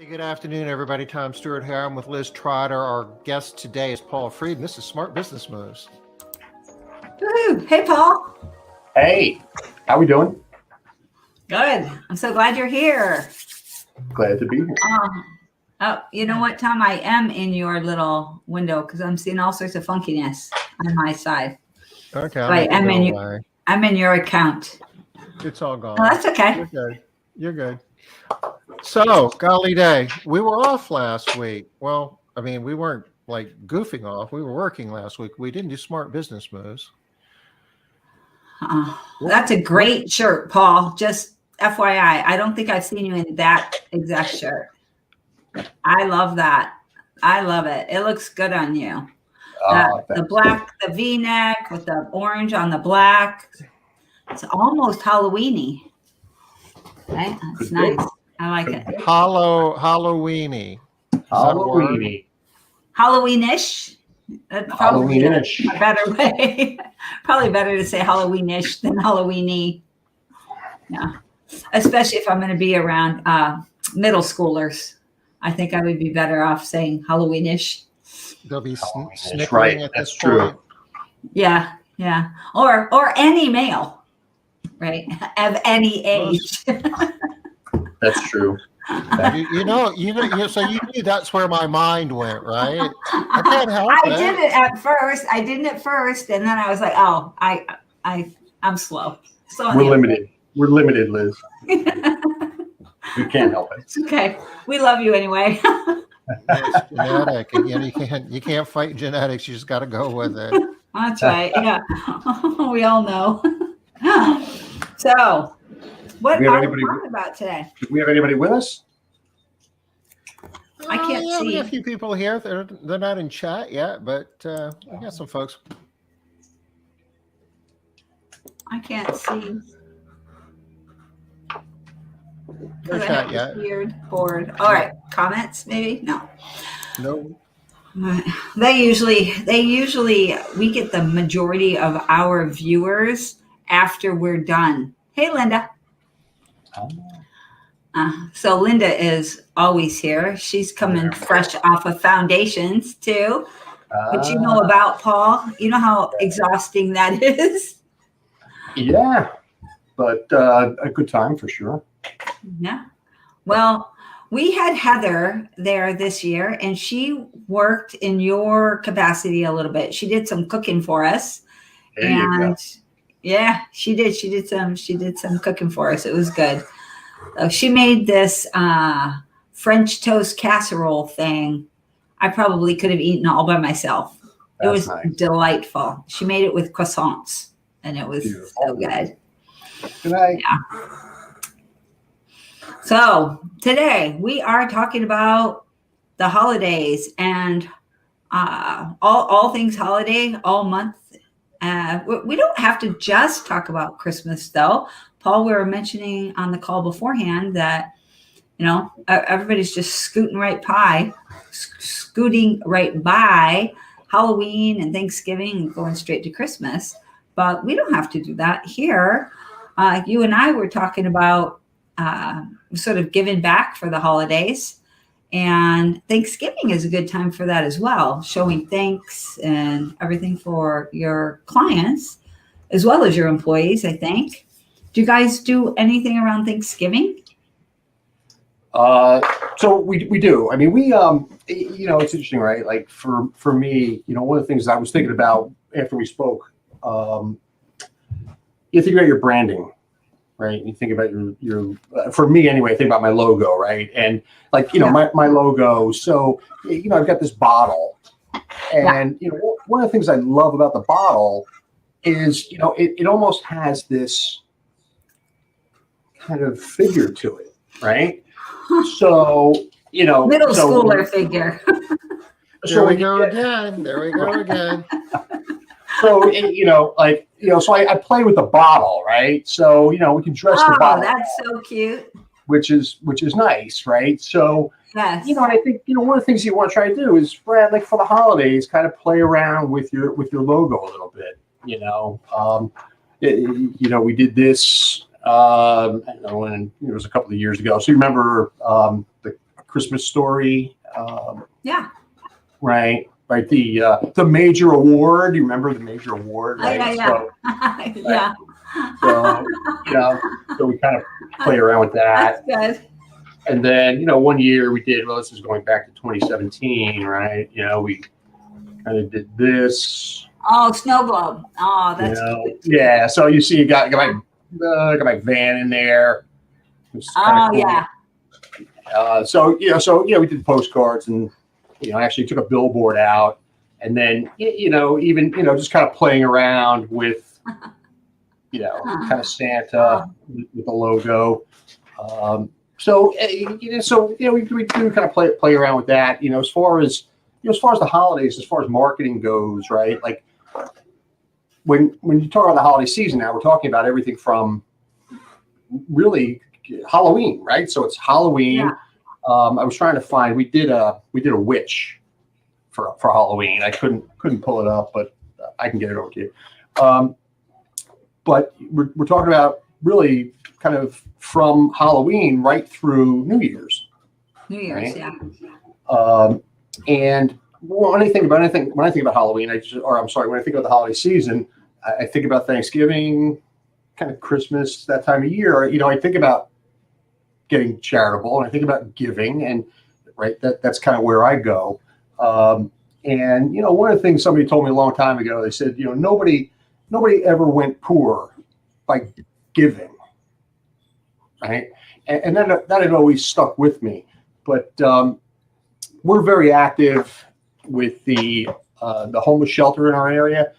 Good afternoon, everybody. Tom Stewart here. I'm with Liz Trotter. Our guest today is Paul Fried. This is Smart Business Moves. Woohoo. Hey, Paul. Hey, how we doing? Good. I'm so glad you're here. Glad to be here. Oh, you know what, Tom? I am in your little window because I'm seeing all sorts of funkiness on my side. Okay, I'm in your account. It's all gone. Oh, that's okay. You're good. You're good. So, golly day, we were off last week. Well, I mean, we weren't like goofing off. We were working last week. We didn't do Smart Business Moves. That's a great shirt, Paul. Just FYI, I don't think I've seen you in that exact shirt. I love that. I love it. It looks good on you. The black, the V-neck with the orange on the black. It's almost Halloweeny. Right? That's nice. I like it. Halloweeny. Halloweeny. Halloweenish. That's probably Halloweenish. a better way. Probably better to say Halloweenish than Halloweeny. Yeah. Especially if I'm going to be around middle schoolers. I think I would be better off saying Halloweenish. They'll be snickering right. at That's this true. point. Yeah, yeah. Or any male, right? Of any age. That's true. So you knew that's where my mind went, right? I can't help it. I didn't at first, and then I was like, oh, I'm slow. So We're limited. We're limited, Liz. We can't help it. It's okay. We love you anyway. It's genetic. And you can't fight genetics. You just got to go with it. That's right. Yeah. We all know. So, what are we talking about today? Do we have anybody with us? I can't see. We have a few people here. They're not in chat yet, but we got some folks. I can't see. No chat yet. Weird board. All right. Comments, maybe? No. No. They usually we get the majority of our viewers after we're done. Hey, Linda. So Linda is always here. She's coming fresh off of foundations too. But you know about Paul. You know how exhausting that is. Yeah, but a good time for sure. Yeah. Well, we had Heather there this year, and she worked in your capacity a little bit. She did some cooking for us. There you go. Yeah, she did. She did some cooking for us. It was good. She made this French toast casserole thing. I probably could have eaten all by myself. It was delightful. She made it with croissants, and it was so good. Good night. Yeah. So today we are talking about the holidays and all things holiday all month. We don't have to just talk about Christmas, though. Paul, we were mentioning on the call beforehand that, everybody's just scooting right by Halloween and Thanksgiving and going straight to Christmas. But we don't have to do that here. You and I were talking about sort of giving back for the holidays. And Thanksgiving is a good time for that as well, showing thanks and everything for your clients as well as your employees, I think. Do you guys do anything around Thanksgiving? So we do. I mean, it's interesting, right? Like for me, one of the things I was thinking about after we spoke, you think about your branding, right? You think about your for me anyway, I think about my logo, right? And my logo. So, I've got this bottle, and one of the things I love about the bottle is, it almost has this kind of figure to it, right? So, middle schooler figure. There we go again. So, so I play with the bottle, right? So, we can dress the bottle. Oh, that's so cute. Which is nice, right? So, yes. And I think, one of the things you want to try to do is, Brad, like for the holidays, kind of play around with your logo a little bit, we did this, I don't know when, it was a couple of years ago. So you remember the Christmas Story. Yeah. Right. The major award. You remember the major award, right? Yeah. So, Yeah. so so we kind of play around with that. That's good. And then, 1 year we did, well, this is going back to 2017, right? We kind of did this. Oh, snow globe. Oh, that's cute. Yeah. So you see, got my van in there. Oh, cool. Yeah. So we did postcards and, actually took a billboard out, and then, even, just kind of playing around with, kind of Santa with the logo. We do kind of play around with that, as far as the holidays, as far as marketing goes, right? Like when you talk about the holiday season now, we're talking about everything from really Halloween, right? So it's Halloween. Yeah. I was trying to find, we did a witch for Halloween. I couldn't pull it up, but I can get it over to you. But we're talking about really kind of from Halloween right through New Year's. New Year's, right? Yeah. And when I think about Halloween, when I think about the holiday season, I think about Thanksgiving, kind of Christmas, that time of year. I think about getting charitable, and I think about giving, and right, that's kind of where I go. And one of the things somebody told me a long time ago, they said, nobody ever went poor by giving, right? And that had always stuck with me. But we're very active with the homeless shelter in our area.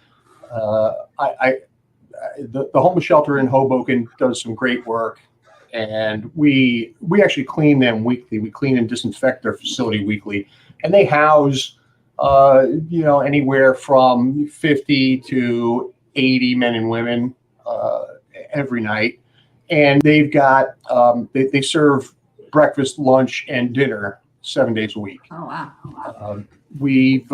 The homeless shelter in Hoboken does some great work, and we actually clean them weekly. We clean and disinfect their facility weekly, and they house anywhere from 50 to 80 men and women every night. And they've got they serve breakfast, lunch, and dinner 7 days a week. Oh, wow. We've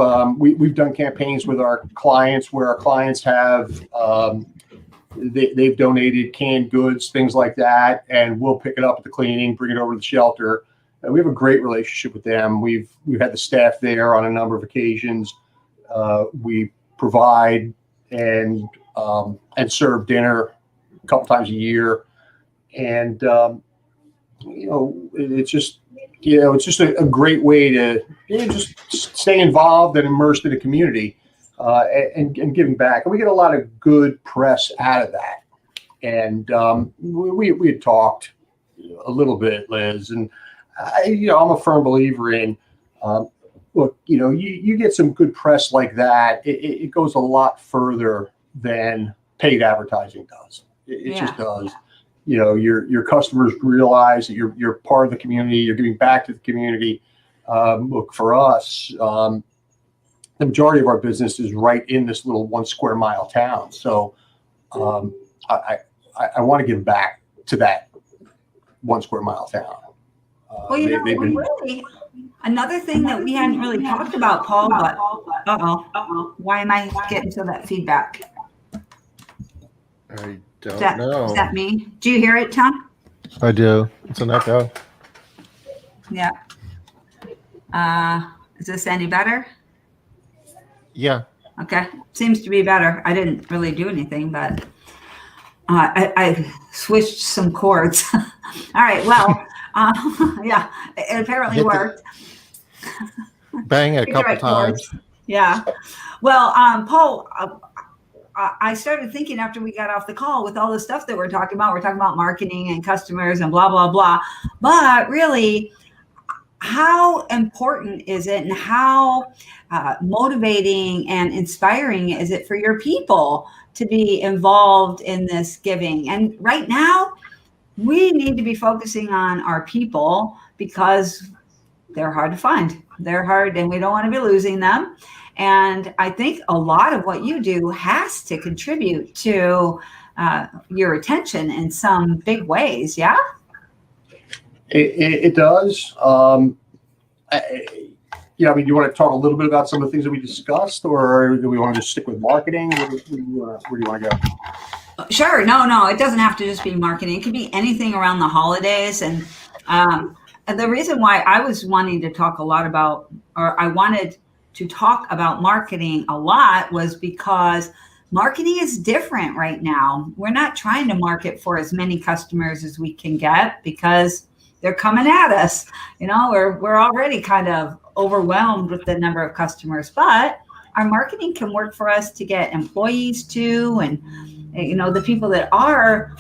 done campaigns with our clients where our clients have they've donated canned goods, things like that, and we'll pick it up at the cleaning, bring it over to the shelter. And we have a great relationship with them. We've had the staff there on a number of occasions. We provide and serve dinner a couple times a year, and it's just a great way to just stay involved and immersed in the community, and giving back. And we get a lot of good press out of that. And we had talked a little bit, Liz, and I'm a firm believer in look, you get some good press like that, it goes a lot further than paid advertising does. It just does. Your customers realize that you're part of the community, you're giving back to the community. Look, for us, the majority of our business is right in this little 1 square mile town. So I want to give back to that 1 square mile town. Well, really, another thing that we hadn't really talked about, Paul, but why am I getting to that feedback? I don't know. Is that me? Do you hear it, Tom? I do. It's an echo. Yeah. Is this any better? Yeah. Okay. Seems to be better. I didn't really do anything, but I switched some chords. All right. Well, yeah, it apparently worked. Bang it a couple times. Yeah. Well, Paul, I started thinking after we got off the call with all the stuff that we're talking about marketing and customers and blah, blah, blah. But really, how important is it, and how motivating and inspiring is it for your people to be involved in this giving? And right now, we need to be focusing on our people because they're hard to find. They're hard, and we don't want to be losing them. And I think a lot of what you do has to contribute to your attention in some big ways. Yeah. It does. Do you want to talk a little bit about some of the things that we discussed, or do we want to just stick with marketing? Where do you want to go? Sure. No, it doesn't have to just be marketing. It could be anything around the holidays. And the reason why I was wanting to talk a lot about, or I wanted to talk about marketing a lot, was because marketing is different right now. We're not trying to market for as many customers as we can get because they're coming at us. You know, we're already kind of overwhelmed with the number of customers, but our marketing can work for us to get employees too. And, you know, the people that are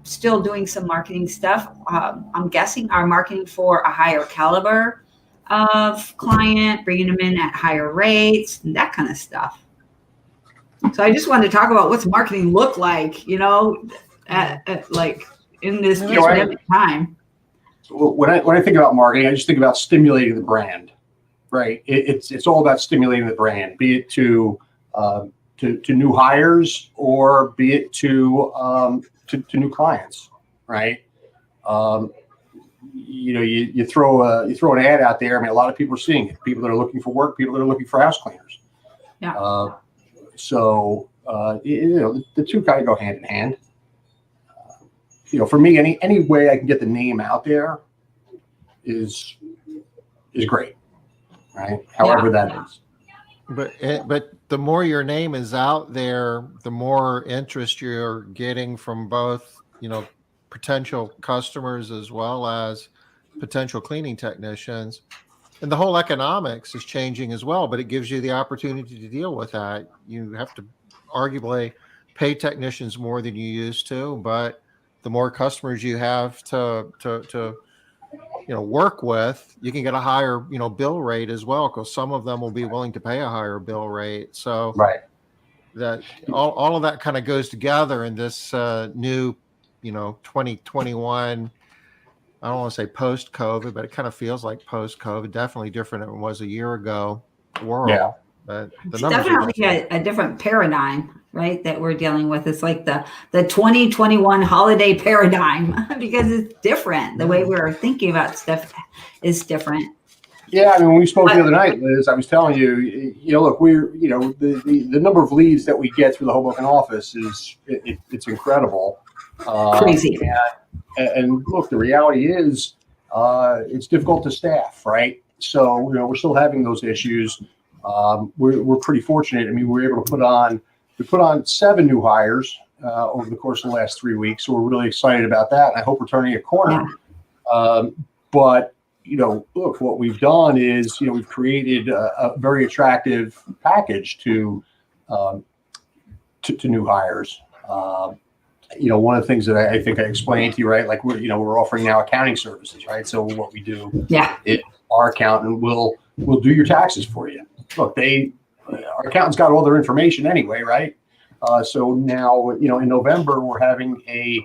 still doing some marketing stuff, I'm guessing are marketing for a higher caliber of client, bringing them in at higher rates and that kind of stuff. So I just wanted to talk about what's marketing look like, you know, like in this pandemic time. When I think about marketing, I just think about stimulating the brand, right? It's all about stimulating the brand, be it to new hires or be it to new clients, right? You know, you throw an ad out there. I mean, a lot of people are seeing it. People that are looking for work, people that are looking for house cleaners. Yeah. So you know, the two kind of go hand in hand. You know, for me, any way I can get the name out there is great, right? However that is. But the more your name is out there, the more interest you're getting from both, you know, potential customers as well as potential cleaning technicians. And the whole economics is changing as well, but it gives you the opportunity to deal with that. You have to arguably pay technicians more than you used to, but the more customers you have to you know, work with, you can get a higher, you know, bill rate as well, because some of them will be willing to pay a higher bill rate. So Right. that all of that kind of goes together in this new, you know, 2021. I don't want to say post-COVID, but it kind of feels like post-COVID. Definitely different than it was a year ago. World. Yeah. But the It's numbers definitely a different paradigm, right, that we're dealing with. It's like the 2021 holiday paradigm because it's different. The way we're thinking about stuff is different. Yeah, I mean, when we spoke the other night, Liz, I was telling you, you know, look, you know, the number of leads that we get through the Hoboken office is it's incredible. Crazy. And look, the reality is, it's difficult to staff, right? So, you know, we're still having those issues. We're pretty fortunate. I mean, we were able to put on 7 new hires over the course of the last 3 weeks. So we're really excited about that. And I hope we're turning a corner. Yeah. But, you know, look, what we've done is, you know, we've created a very attractive package to new hires. You know, one of the things that I think I explained to you, right? Like we're offering now accounting services, right? So what we do, our accountant will do your taxes for you. Look, our accountant's got all their information anyway, right? So now, you know, in November we're having a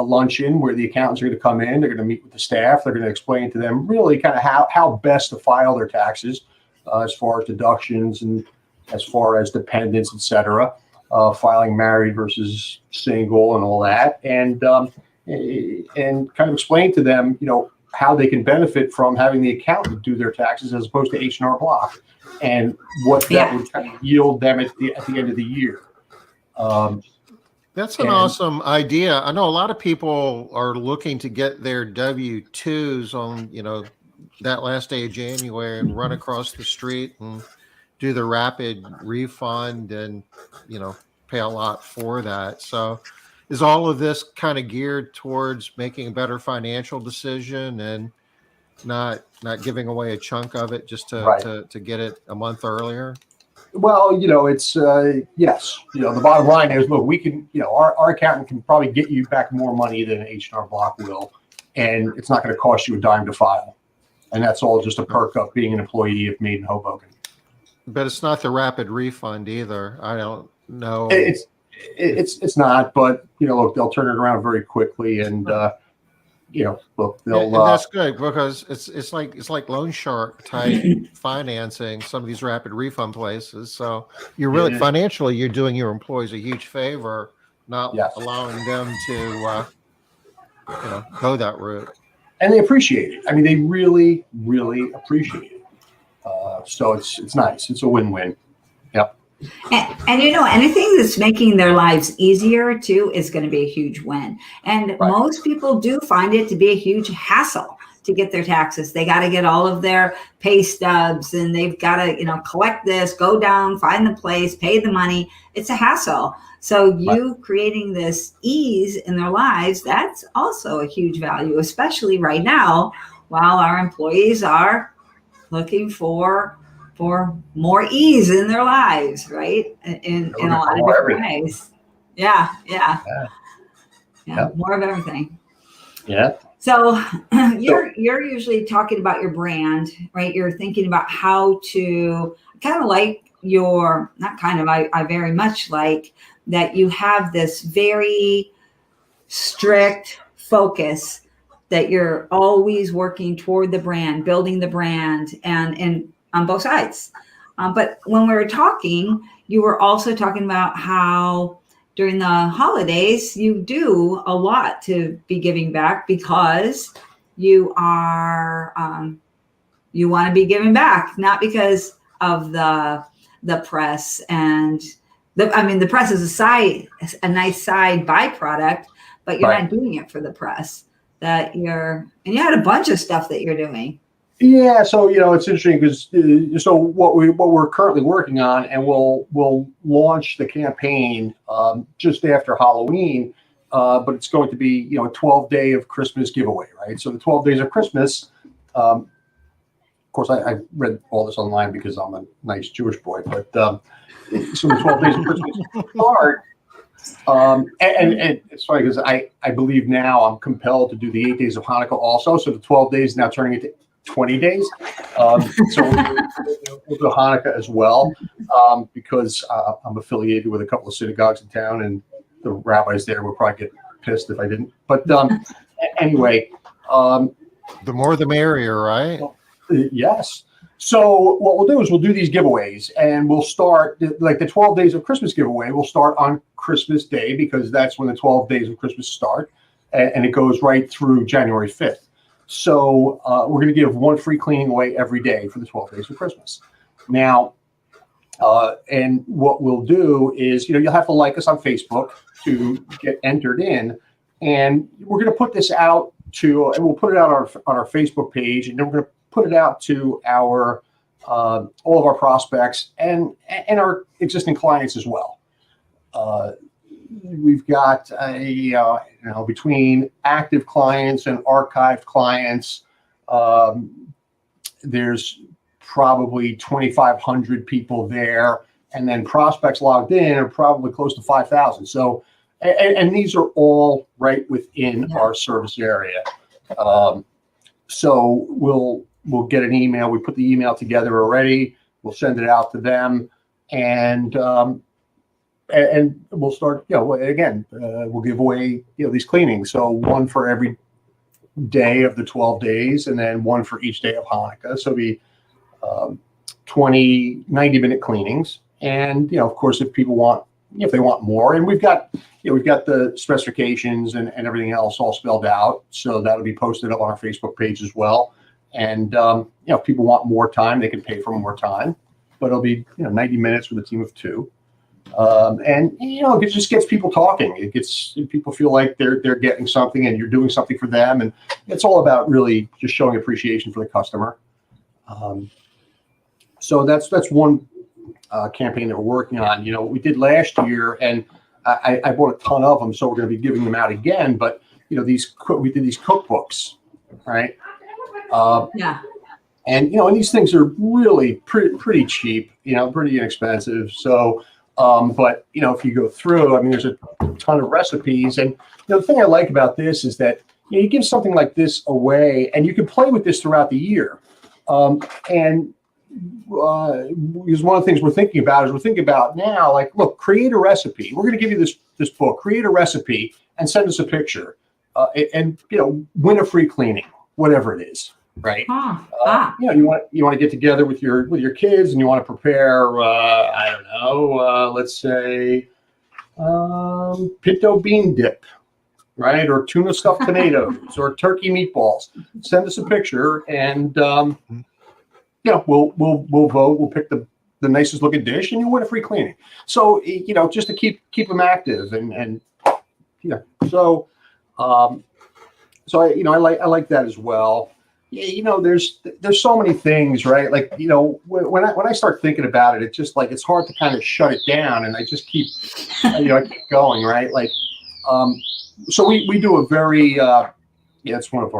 luncheon where the accountants are going to come in. They're going to meet with the staff. They're going to explain to them really kind of how best to file their taxes, as far as deductions and as far as dependents, et cetera. Filing married versus single and all that, and kind of explain to them, you know, how they can benefit from having the accountant do their taxes as opposed to H&R Block, and what that would kind of yield them at the end of the year. That's an awesome idea. I know a lot of people are looking to get their W-2s on, you know, that last day of January and run across the street and do the rapid refund and, you know, pay a lot for that. So is all of this kind of geared towards making a better financial decision and not giving away a chunk of it just to get it a month earlier? Well, you know, it's yes. You know, the bottom line is, look, we can, you know, our accountant can probably get you back more money than H&R Block will, and it's not going to cost you a dime to file. And that's all just a perk of being an employee of Made in Hoboken. But it's not the rapid refund either. I don't know. It's not, but you know, look, they'll turn it around very quickly, and you know, look, they'll. And that's good because it's like loan shark type financing. Some of these rapid refund places. So you're really financially, you're doing your employees a huge favor, not allowing them to, you know, go that route. And they appreciate it. I mean, they really, really appreciate it. So it's nice. It's a win-win. Yep. And you know, anything that's making their lives easier too is going to be a huge win. And most people do find it to be a huge hassle to get their taxes. They got to get all of their pay stubs, and they've got to, collect this, go down, find the place, pay the money. It's a hassle. So you creating this ease in their lives, that's also a huge value, especially right now while our employees are looking for more ease in their lives, right? In a lot of different ways. Yeah. More of everything. Yeah. So you're usually talking about your brand, right? You're thinking about how to kind of like I very much like that you have this very strict focus that you're always working toward the brand, building the brand, and on both sides. But when we were talking, you were also talking about how during the holidays, you do a lot to be giving back because you are, you want to be giving back, not because of the press and the press is a nice side byproduct, but you're not doing it for the press. And you had a bunch of stuff that you're doing. Yeah, so it's interesting because what we're currently working on, and we'll launch the campaign just after Halloween, but it's going to be a 12-day of Christmas giveaway, right? So the 12 days of Christmas. Of course, I read all this online because I'm a nice Jewish boy, but so the 12 days of Christmas start. And it's funny because I believe now I'm compelled to do the 8 days of Hanukkah also. So the 12 days now turning into 20 days. So we'll do Hanukkah as well because I'm affiliated with a couple of synagogues in town, and the rabbis there would probably get pissed if I didn't. But anyway. The more the merrier, right? Yes. So what we'll do is we'll do these giveaways, and we'll start like the 12 days of Christmas giveaway. We'll start on Christmas Day because that's when the 12 days of Christmas start, and it goes right through January 5th. So we're going to give one free cleaning away every day for the 12 days of Christmas. Now, and what we'll do is, you'll have to like us on Facebook to get entered in, and we're going to put this out and we'll put it out on our Facebook page, and then we're going to put it out to our all of our prospects and our existing clients as well. We've got between active clients and archived clients, there's probably 2,500 people there, and then prospects logged in are probably close to 5,000. So, and these are all right within our service area. So we'll get an email. We put the email together already. We'll send it out to them, and we'll start. We'll give away these cleanings. So one for every day of the 12 days, and then one for each day of Hanukkah. So it'll be 20 90-minute cleanings. And of course, if people want, if they want more, and we've got the specifications and everything else all spelled out. So that'll be posted up on our Facebook page as well. And if people want more time, they can pay for more time, but it'll be 90 minutes with a team of 2. And it just gets people talking. It gets people feel like they're getting something, and you're doing something for them. And it's all about really just showing appreciation for the customer. So that's one campaign that we're working on. We did last year, and I bought a ton of them, so we're going to be giving them out again. But we did these cookbooks, right? And and these things are really pretty cheap, pretty inexpensive. So, but if you go through, there's a ton of recipes, and the thing I like about this is that you give something like this away, and you can play with this throughout the year. Because one of the things we're thinking about now, like, look, create a recipe. We're going to give you this book. Create a recipe and send us a picture, and win a free cleaning, whatever it is, right? You want to get together with your kids, and you want to prepare, let's say, pinto bean dip, right, or tuna stuffed tomatoes, or turkey meatballs. Send us a picture, and we'll vote. We'll pick the nicest looking dish, and you win a free cleaning. So just to keep them active, and so I like that as well. there's so many things, right? Like, when I start thinking about it, it's just like, it's hard to kind of shut it down. And I just keep, I keep going, right? Like, so we do a very, it's one of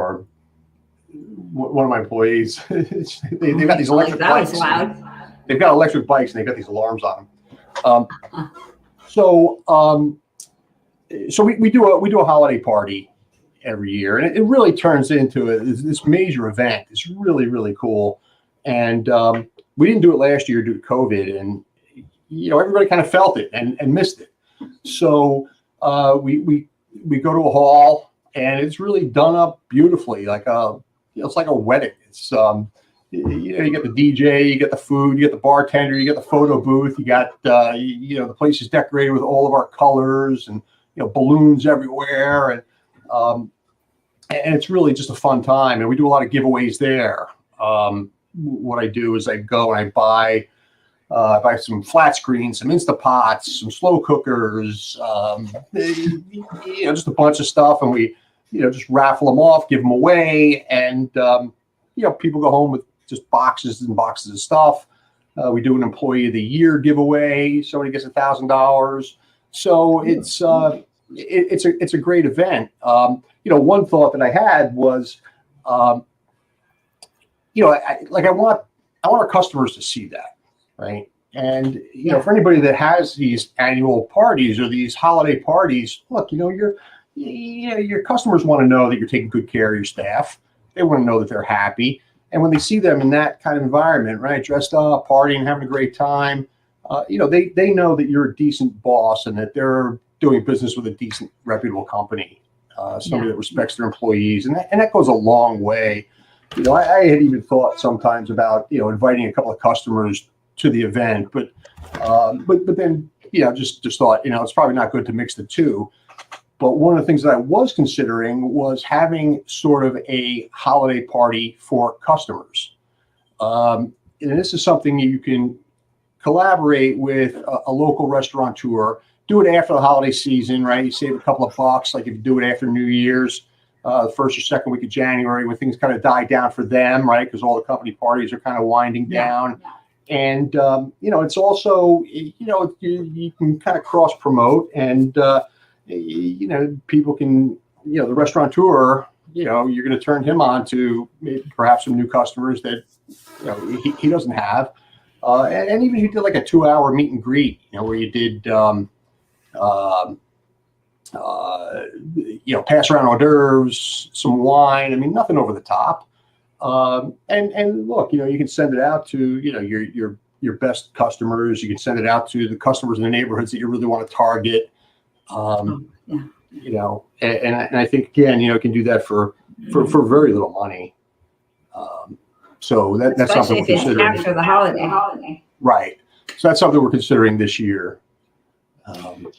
my employees. They've got these electric that bikes. was loud. They've got electric bikes and they've got these alarms on them. So we do a holiday party every year, and it really turns into this major event. It's really, really cool. And we didn't do it last year due to COVID, and everybody kind of felt it and missed it. So we go to a hall, and it's really done up beautifully, it's like a wedding. It's you get the DJ, you get the food, you get the bartender, you get the photo booth, you got the place is decorated with all of our colors and balloons everywhere, and it's really just a fun time. And we do a lot of giveaways there. What I do is I go and I buy some flat screens, some Instapots, some slow cookers, just a bunch of stuff, and we just raffle them off, give them away, and people go home with just boxes and boxes of stuff. We do an Employee of the Year giveaway. Somebody gets $1,000. So it's a great event. One thought that I had was, I want our customers to see that, right? And for anybody that has these annual parties or these holiday parties, look, your customers want to know that you're taking good care of your staff. They want to know that they're happy. And when they see them in that kind of environment, right, dressed up, partying, having a great time, they know that you're a decent boss and that they're doing business with a decent, reputable company, somebody that respects their employees, and that goes a long way. I had even thought sometimes about inviting a couple of customers to the event, but then just thought it's probably not good to mix the two. But one of the things that I was considering was having sort of a holiday party for customers. And this is something you can collaborate with a local restaurateur, do it after the holiday season, right? You save a couple of bucks, like if you do it after New Year's, the first or second week of January, when things kind of die down for them, right? Because all the company parties are kind of winding down. And, it's also, you can kind of cross promote, and, people can, the restaurateur, you're going to turn him on to maybe perhaps some new customers that, he doesn't have. And even if you did like a 2-hour meet and greet, where you did, pass around hors d'oeuvres, some wine. I mean, nothing over the top. And look, you can send it out to, your best customers. You can send it out to the customers in the neighborhoods that you really want to target. And I think, again, you can do that for very little money. So that's something we're considering. After the holiday. Right. So that's something we're considering this year.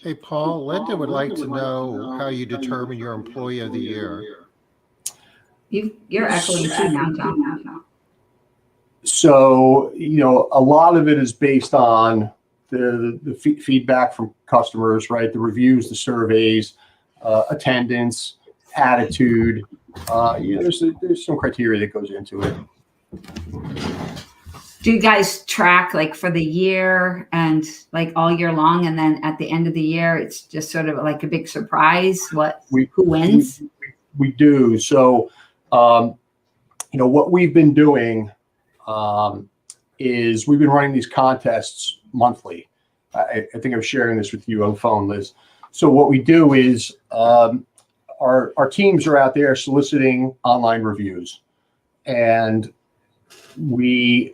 Hey, Paul, Linda would like to know how you determine your Employee of the Year. You're echoing too now, Tom. So, a lot of it is based on the feedback from customers, right? The reviews, the surveys, attendance, attitude. There's some criteria that goes into it. Do you guys track like for the year and like all year long, and then at the end of the year, it's just sort of like a big surprise? Who wins? We do. So, what we've been doing is we've been running these contests monthly. I think I'm sharing this with you on the phone, Liz. So what we do is our teams are out there soliciting online reviews, and they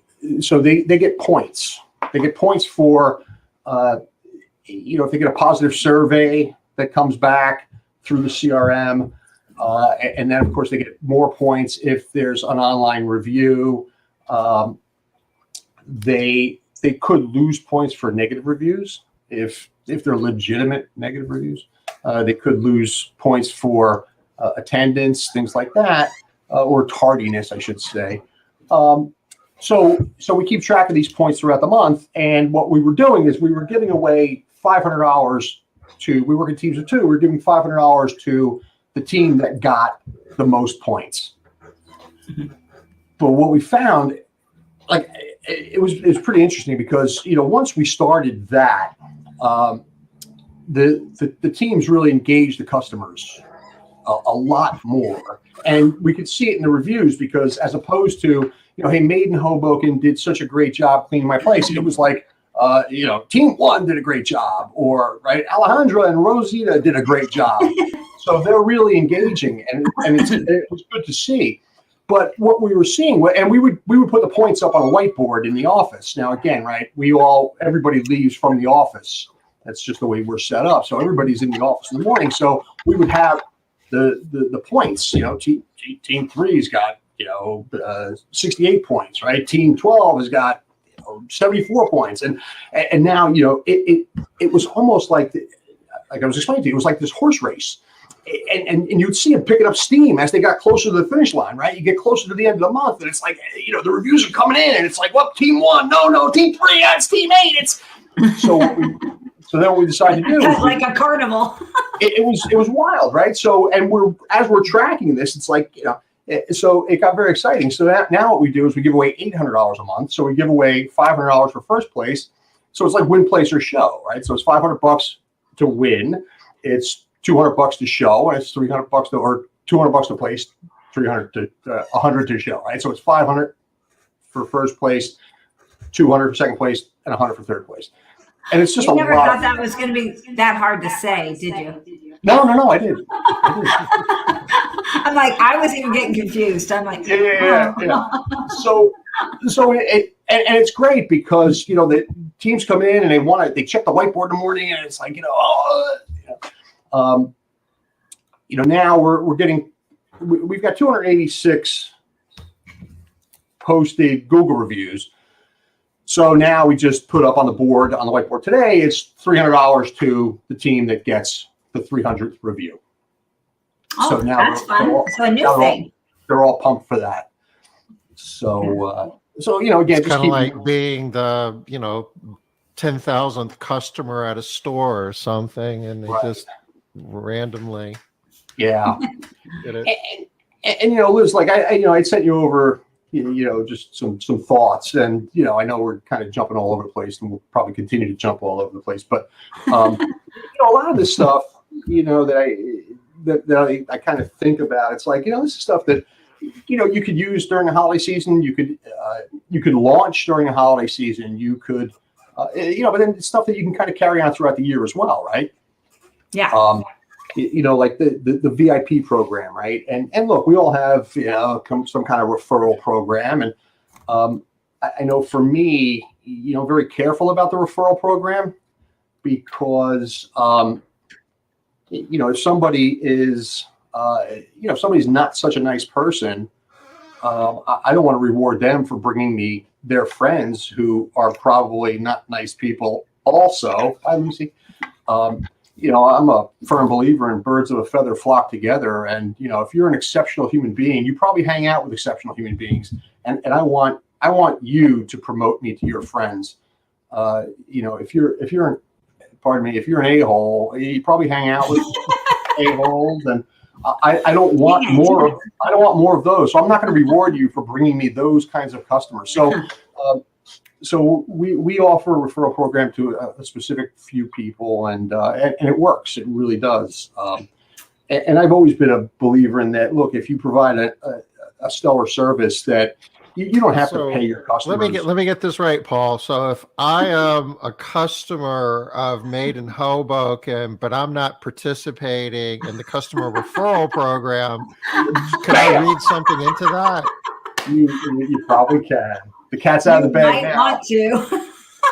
get points. They get points for, if they get a positive survey that comes back through the CRM, and then of course they get more points if there's an online review. They could lose points for negative reviews if they're legitimate negative reviews. They could lose points for attendance, things like that, or tardiness, I should say. So we keep track of these points throughout the month. And what we were doing is we were giving away $500 we work in teams of 2. We were giving $500 to the team that got the most points. but what we found, like, it was pretty interesting because, once we started that, the teams really engaged the customers a lot more. And we could see it in the reviews because as opposed to, hey, Made in Hoboken did such a great job cleaning my place. It was like, Team 1 did a great job, or right, Alejandra and Rosita did a great job. So they're really engaging, and it was good to see. But what we were seeing, and we would put the points up on a whiteboard in the office. Now, again, right, everybody leaves from the office. That's just the way we're set up. So everybody's in the office in the morning. So we would have the points. Team 3's got 68 points, right? Team 12 has got 74 points, and now it was almost like I was explaining to you, it was like this horse race. And you'd see them picking up steam as they got closer to the finish line, right? You get closer to the end of the month, and it's like, the reviews are coming in, and it's like, well, Team 1, no, Team 3, it's Team 8. It's so then what we decided to do was like a carnival. it was wild, right? So, and as we're tracking this, it's like, so it got very exciting. So now what we do is we give away $800 a month. So we give away $500 for first place. So it's like win, place, or show, right? So it's $500 to win. It's $200 to show, and it's $300 or $200 to place, 300 to 100 to show, right? So it's 500 for first place, 200 for second place, and 100 for third place. And it's just you a never lot. thought that was going to be that hard to say, did you? No, I did. I'm like, I was even getting confused. I'm like, Yeah. So it's great because the teams come in and they check the whiteboard in the morning, and it's like now we've got 286 posted Google reviews. So now we just put up on the whiteboard today, it's $300 to the team that gets the 300th review. oh, So now that's fun. So a new thing. They're all pumped for that. So again, It's just kind of keep like being the 10,000th customer at a store or something, and they Right. just randomly yeah. did it. And Liz, like I sent you over just some thoughts, and I know we're kind of jumping all over the place, and we'll probably continue to jump all over the place, but a lot of this stuff that I kind of think about, it's like this is stuff that you could use during the holiday season. You could launch during the holiday season. You could but then it's stuff that you can kind of carry on throughout the year as well, right? Yeah. Like the VIP program, right? And look, we all have some kind of referral program, and I know for me, very careful about the referral program because if somebody is if somebody's not such a nice person, I don't want to reward them for bringing me their friends who are probably not nice people. Also, hi Lucy. I'm a firm believer in birds of a feather flock together. And, if you're an exceptional human being, you probably hang out with exceptional human beings. And I want you to promote me to your friends. If you're an a-hole, you probably hang out with a-holes, and I don't want more of those. So I'm not going to reward you for bringing me those kinds of customers. So we offer a referral program to a specific few people, and it works. It really does. And I've always been a believer in that. Look, if you provide a stellar service, that you don't have to pay your customers. Let me get this right, Paul. So if I am a customer of Made in Hoboken, but I'm not participating in the customer referral program, can I read something into that? You probably can. The cat's out of the bag now. Want to.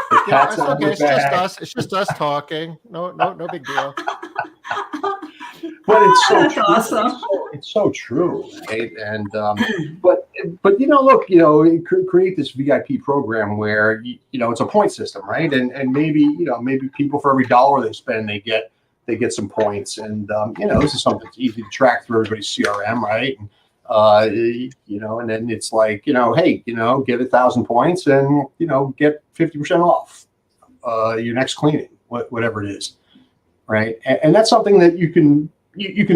The cat's out of the It's bag. just us. It's just us talking. No big deal. But it's so That's true. awesome. It's so true, right? And but look, create this VIP program where it's a point system, right? And maybe people, for every dollar they spend, they get some points. And this is something that's easy to track through everybody's CRM, right? And, and then it's like, hey, get 1,000 points and get 50% off your next cleaning, whatever it is, right? And that's something that you can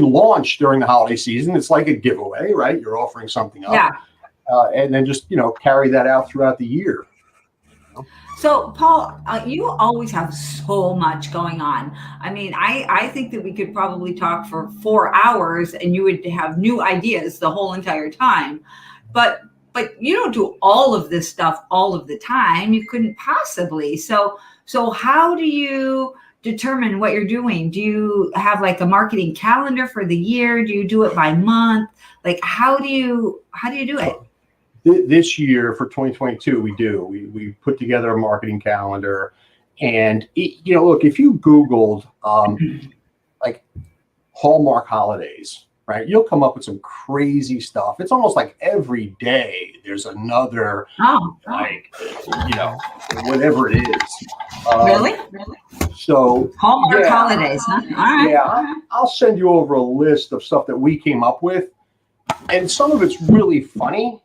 launch during the holiday season. It's like a giveaway, right? You're offering something up. Yeah. and then just carry that out throughout the year. So, Paul, you always have so much going on. I mean, I think that we could probably talk for 4 hours and you would have new ideas the whole entire time. But you don't do all of this stuff all of the time. You couldn't possibly. So how do you determine what you're doing? Do you have like a marketing calendar for the year? Do you do it by month? Like, how do you do it? This year for 2022, we put together a marketing calendar, and look, if you Googled like Hallmark holidays, right, you'll come up with some crazy stuff. It's almost like every day there's another, like whatever it is. Really? So Hallmark holidays, huh? All right. Yeah, I'll send you over a list of stuff that we came up with, and some of it's really funny.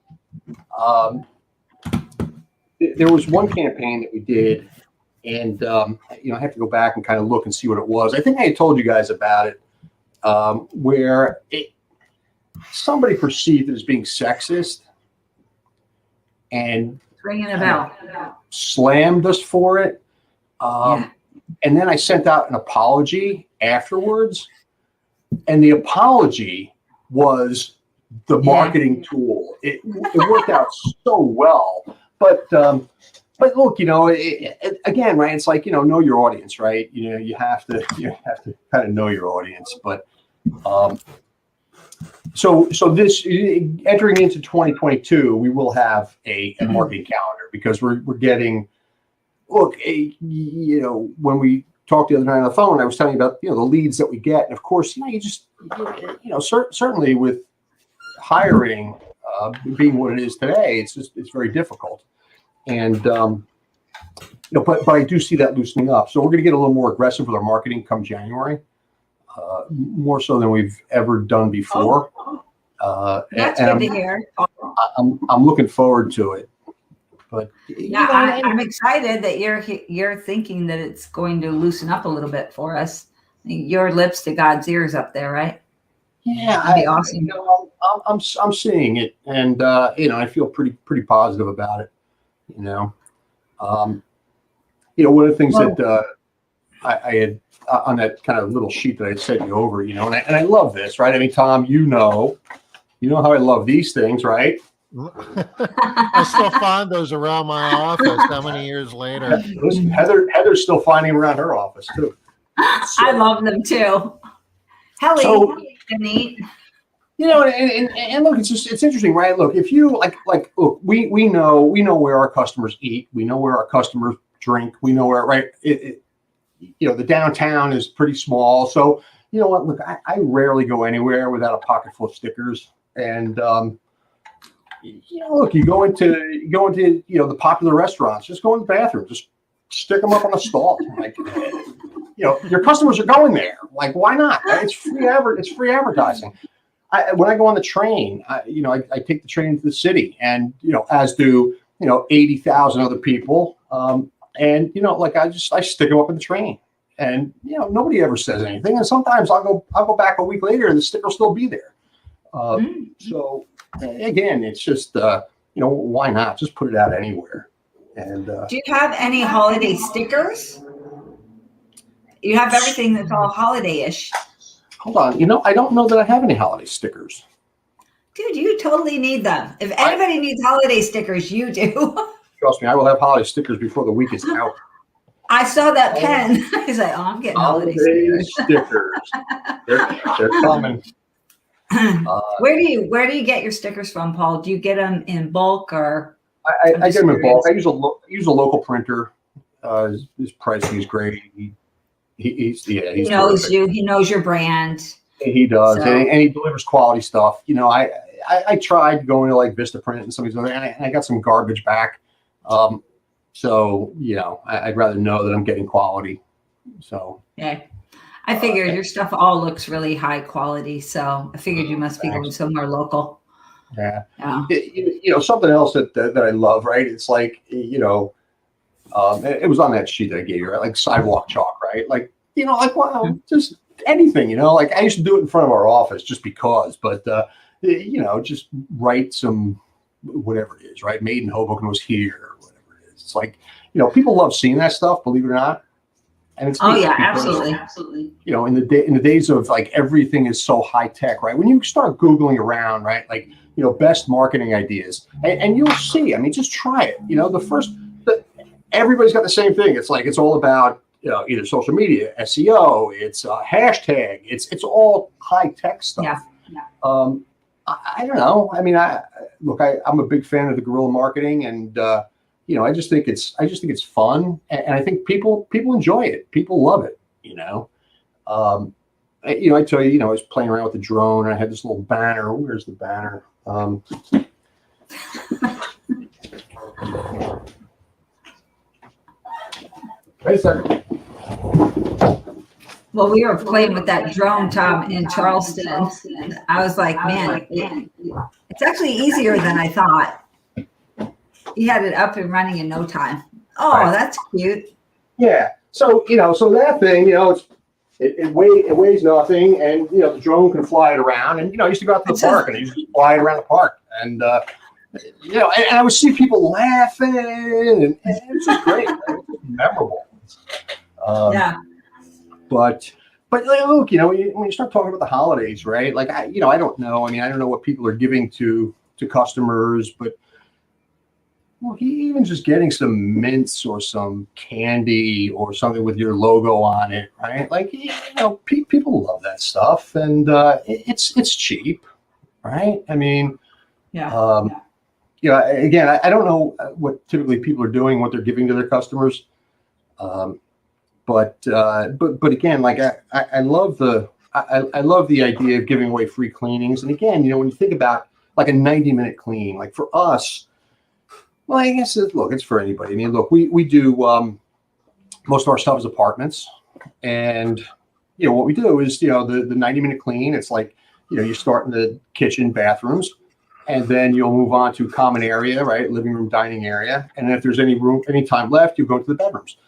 There was one campaign that we did, and I have to go back and kind of look and see what it was. I think I had told you guys about it, where somebody perceived it as being sexist and Ringing a bell. slammed us for it. And then I sent out an apology afterwards, and the apology was the marketing tool. It worked out so well, but look, again, right? It's like know your audience, right? You have to kind of know your audience. But so this entering into 2022, we will have a marketing calendar because we're getting. Look, when we talked the other night on the phone, I was telling you about the leads that we get, and of course, you just certainly with hiring being what it is today, it's very difficult, and but I do see that loosening up. So we're going to get a little more aggressive with our marketing come January, more so than we've ever done before. That's good to hear. I'm looking forward to it. But I'm excited that you're thinking that it's going to loosen up a little bit for us. Your lips to God's ears up there, right? Yeah, that'd be awesome. I'm seeing it, and I feel pretty positive about it. One of the things that I had on that kind of little sheet that I sent you over, and I love this, right? I mean, Tom, you know how I love these things, right? I still find those around my office. How many years later? Listen, Heather's still finding them around her office too. I love them too. Helly, neat. And look, it's interesting, right? Look, if you look, we know where our customers eat, we know where our customers drink, we know where, right? The downtown is pretty small, so you know what? Look, I rarely go anywhere without a pocket full of stickers, and look, you go into the popular restaurants, just go in the bathroom, just stick them up on the stall. Like, your customers are going there. Like, why not? It's free advertising. When I go on the train, I take the train to the city, and as do 80,000 other people. And I stick them up in the train, and nobody ever says anything. And sometimes I'll go back a week later, and the sticker will still be there. So again, it's just why not just put it out anywhere? And do you have any holiday stickers? You have everything that's all holiday-ish. Hold on, I don't know that I have any holiday stickers. Dude, you totally need them. If anybody needs holiday stickers, you do. Trust me, I will have holiday stickers before the week is out. I saw that pen. He's like, I'm getting holiday stickers. They're coming. Where do you get your stickers from, Paul? Do you get them in bulk or? I get them in bulk. I use a local printer. His pricing is great. He's he knows terrific. You. He knows your brand. He does, so. and he delivers quality stuff. I tried going to like Vistaprint and some of these other, and I got some garbage back. So I'd rather know that I'm getting quality. So yeah. I figured your stuff all looks really high quality, so I figured you must be going somewhere local. Yeah. Something else that I love, right? It's like, it was on that sheet that I gave you, right? Like sidewalk chalk, right? Like, wow, just anything, like I used to do it in front of our office just because, but, just write some whatever it is, right? Made in Hoboken was here, or whatever it is. It's like, people love seeing that stuff, believe it or not. And it's Oh neat yeah, because, absolutely. in the days of like everything is so high tech, right? When you start Googling around, right? Like, best marketing ideas, and you'll see, I mean, just try it. Everybody's got the same thing. It's like, it's all about, either social media, SEO, it's hashtag, it's all high tech stuff. Yeah. I don't know. I mean, I'm a big fan of the guerrilla marketing, and I just think it's fun, and I think people enjoy it. People love it. I tell you, I was playing around with the drone, and I had this little banner. Where's the banner? Wait a second. Well, we were playing with that drone, Tom, in Charleston. I was like, man, it's actually easier than I thought. He had it up and running in no time. Oh, Right. That's cute. Yeah. So so that thing, it weighs nothing, and the drone can fly it around. And I used to go out to the park, and I used to fly it around the park, and and I would see people laughing, and it was just great. It was just memorable. Yeah. But look, when you start talking about the holidays, right? Like I don't know. I mean, I don't know what people are giving to customers, but even just getting some mints or some candy or something with your logo on it, right? Like people love that stuff, and it's cheap, right? I mean, Yeah. Again, I don't know what typically people are doing, what they're giving to their customers. But again, like I love I love the idea of giving away free cleanings. And again, when you think about like a 90-minute clean, like for us, well, I guess it's for anybody. I mean, look, we do most of our stuff is apartments, and what we do is the 90-minute clean. It's like you start in the kitchen, bathrooms, and then you'll move on to common area, right, living room, dining area, and then if there's any time left, you go to the bedrooms.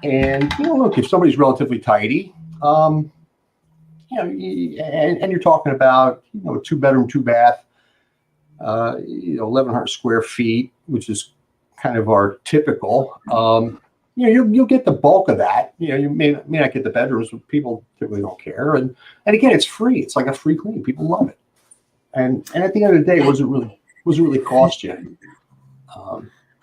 And look, if somebody's relatively tidy, and you're talking about a 2-bedroom, 2-bath, 1,100 square feet, which is kind of our typical. You'll get the bulk of that. You may not get the bedrooms, but people typically don't care. And again, it's free. It's like a free clean. People love it. And at the end of the day, it wasn't really cost you.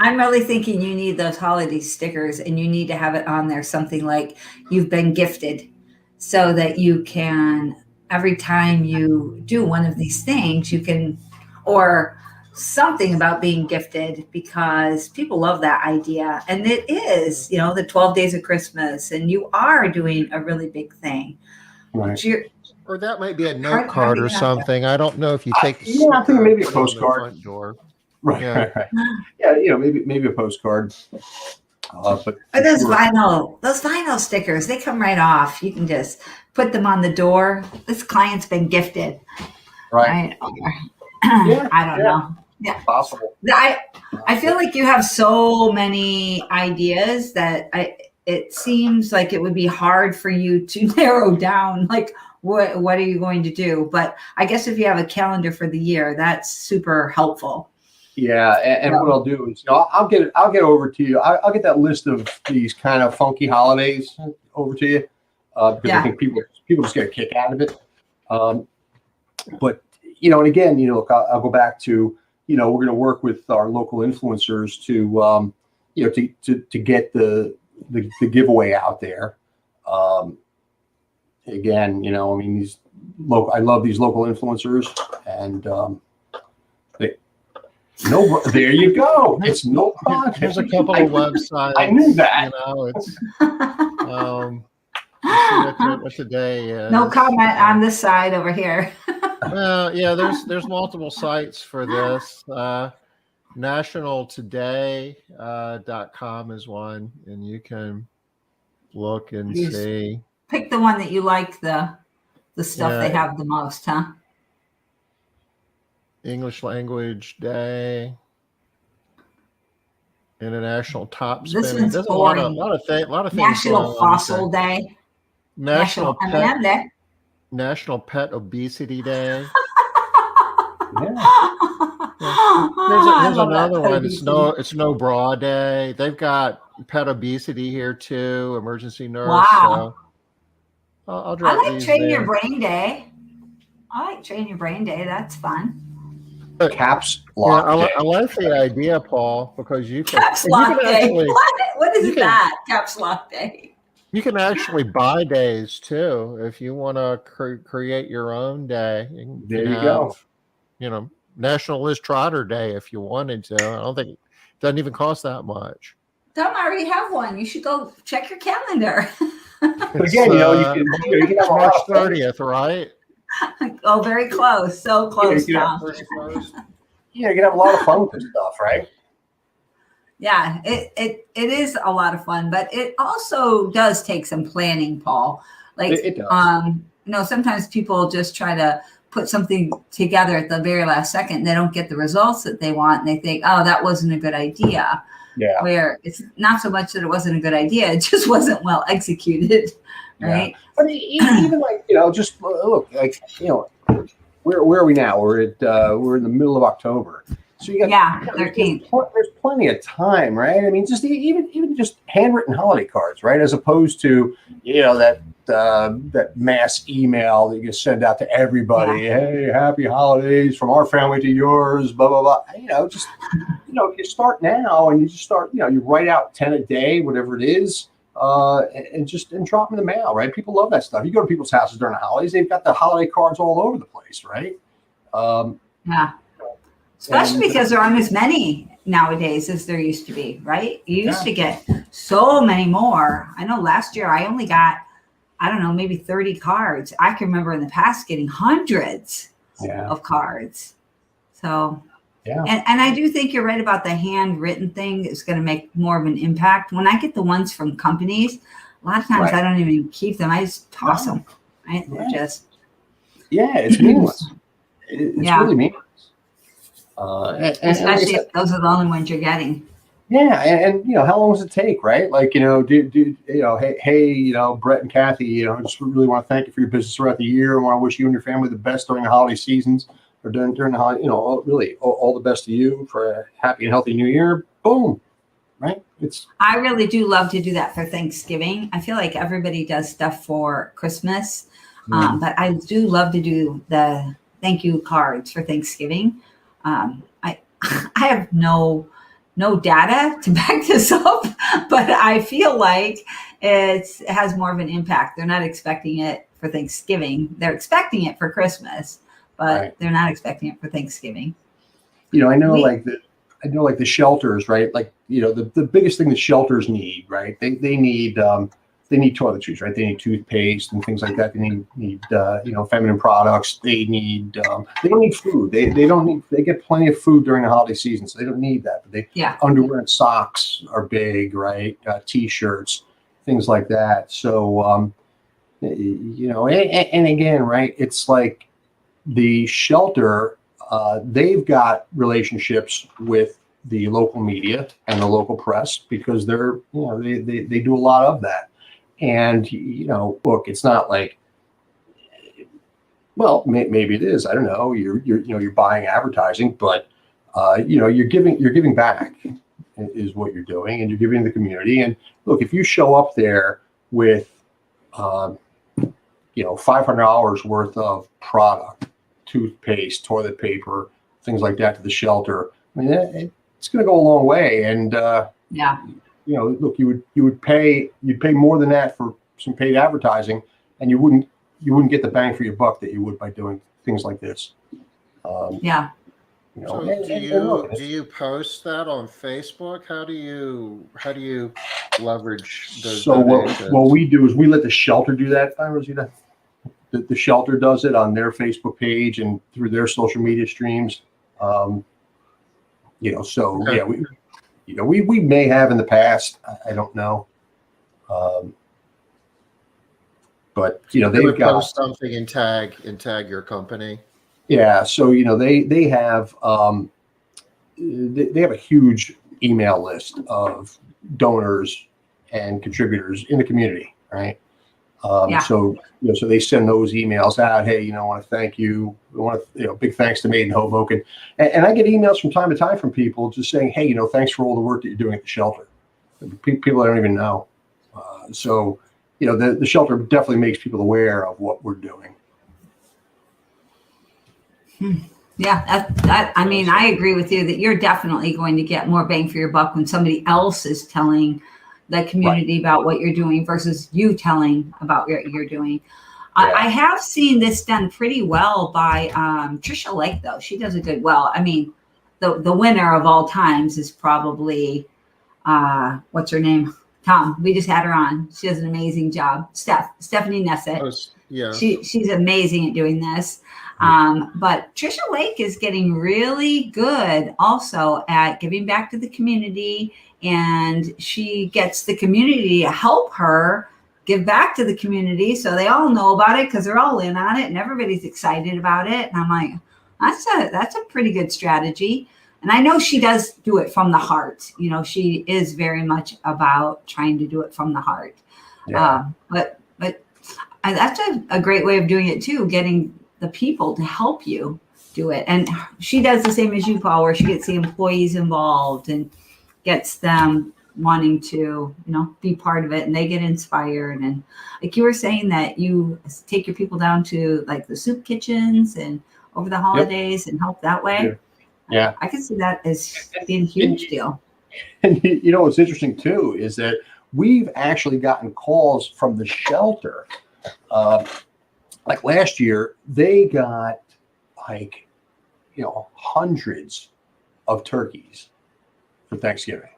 I'm really thinking you need those holiday stickers, and you need to have it on there something like you've been gifted, so that you can, every time you do one of these things, you can, or something about being gifted, because people love that idea. And it is, the 12 days of Christmas, and you are doing a really big thing. Right. Or that might be a Hard- note card or hard enough. something. I don't know if you take the I think sticker maybe a and put it on the postcard. front door. Right. Yeah. Right. Yeah. Maybe a postcard. But Or those sure. vinyl stickers, they come right off. You can just put them on the door. This client's been gifted, Right. right? Yeah, I don't know. Yeah. Possible. I feel like you have so many ideas that it seems like it would be hard for you to narrow down, like what are you going to do? But I guess if you have a calendar for the year, that's super helpful. Yeah, and what I'll do is, I'll get over to you. I'll get that list of these kind of funky holidays over to you, because Yeah. I think people just get a kick out of it. But and again, look, I'll go back to, we're going to work with our local influencers to, to get the giveaway out there. Again, I mean, I love these local influencers, and there you go. It's no project. There's a couple of websites. I knew that. It's let's see what today is. No comment on this side over here. Well, yeah, there's multiple sites for this. Nationaltoday.com is one, and you can look and Yes. see. Pick the one that you like, the stuff Yeah. they have the most, huh? English Language Day, International Top This Spinning. one's There's a boring. lot of things. National going on Fossil today. Day. National M&M Day. National Pet Obesity Day. Here's another one. It's no bra day. They've got pet obesity here too. Emergency nurse. Wow. So I'll I drop like these Train there. Your Brain Day. I like Train Your Brain Day. That's fun. Caps Yeah, lock I, day. I like the idea, Paul, because you can, Caps and Lock Day. actually What is you can- that? Caps Lock Day. you can actually buy days too if you want to create your own day. There you go. You know, National Liz Trotter Day if you wanted to. I don't think it doesn't even cost that much. Don't already have one. You should go check your calendar. But again, you can have a lot March of fun. 30th, right? Oh, very close. So close, Yeah, Tom. You can have a lot of fun with this stuff, right? Yeah, it is a lot of fun, but it also does take some planning, Paul. Like, It does. sometimes people just try to put something together at the very last second. They don't get the results that they want, and they think, "Oh, that wasn't a good idea." Yeah. Where it's not so much that it wasn't a good idea; it just wasn't well executed, right? Yeah. But even like just look, like where are we now? We're in the middle of October, so you got 13th. There's plenty of time, right? I mean, just even just handwritten holiday cards, right? As opposed to that mass email that you send out to everybody. Yeah. Hey, happy holidays from our family to yours. Blah blah blah. Just you start now, and you just start. You write out 10 a day, whatever it is. And drop them in the mail, right? People love that stuff. You go to people's houses during the holidays, they've got the holiday cards all over the place, right? Yeah. Especially because there aren't as many nowadays as there used to be, right? You used to get so many more. I know last year I only got, I don't know, maybe 30 cards. I can remember in the past getting hundreds of cards. So, and I do think you're right about the handwritten thing is going to make more of an impact. When I get the ones from companies, a lot of times I don't even keep them. I just toss them. Right? They're just. Yeah, it's meaningless. It's really meaningless. Especially if those are the only ones you're getting. Yeah, and how long does it take, right? Like, hey, Brett and Kathy, I just really want to thank you for your business throughout the year. I want to wish you and your family the best during the holiday seasons, or during the holiday, really all the best to you for a happy and healthy new year. Boom, right? I really do love to do that for Thanksgiving. I feel like everybody does stuff for Christmas, but I do love to do the thank you cards for Thanksgiving. I have no data to back this up, but I feel like it has more of an impact. They're not expecting it for Thanksgiving. They're expecting it for Christmas, but they're not expecting it for Thanksgiving. I know like the shelters, right? Like, the biggest thing the shelters need, right? They need toiletries, right? They need toothpaste and things like that. They need feminine products. They don't need food. They get plenty of food during the holiday season, so they don't need that. But underwear and socks are big, right? T-shirts, things like that. So, and again, right? It's like the shelter, they've got relationships with the local media and the local press because they do a lot of that. And, look, it's not like, well, maybe it is. I don't know. You're buying advertising, but, you're giving back is what you're doing, and you're giving the community. And look, if you show up there with, $500 worth of product, toothpaste, toilet paper, things like that to the shelter, I mean, it's going to go a long way. And, look, you'd pay more than that for some paid advertising, and you wouldn't get the bang for your buck that you would by doing things like this. So do you post that on Facebook? How do you leverage those? So what we do is we let the shelter do that, Rosita. The shelter does it on their Facebook page and through their social media streams. We may have in the past. I don't know. But they've got post something and tag your company. Yeah, so they have they have a huge email list of donors and contributors in the community, right? Yeah. So, so they send those emails out. Hey, I want to thank you. We want to, big thanks to Made in Hoboken. And I get emails from time to time from people just saying, hey, thanks for all the work that you're doing at the shelter. People I don't even know. So, the shelter definitely makes people aware of what we're doing. Yeah, I mean, I agree with you that you're definitely going to get more bang for your buck when somebody else is telling the community about what you're doing versus you telling about what you're doing. Yeah. I have seen this done pretty well by Trisha Lake, though. She does a good well. I mean, the winner of all times is probably what's her name? Tom. We just had her on. She does an amazing job. Stephanie Nessett. Yeah. She's amazing at doing this. But Trisha Lake is getting really good also at giving back to the community, and she gets the community to help her give back to the community. So they all know about it because they're all in on it and everybody's excited about it. And I'm like, that's a pretty good strategy. And I know she does do it from the heart. She is very much about trying to do it from the heart. Yeah. But that's a great way of doing it too, getting the people to help you do it. And she does the same as you, Paul, where she gets the employees involved and gets them wanting to, be part of it, and they get inspired. And like you were saying that you take your people down to like the soup kitchens and over the holidays and help that way. Yeah. I can see that as being a huge deal. And what's interesting too is that we've actually gotten calls from the shelter. Like last year, they got hundreds of turkeys for Thanksgiving,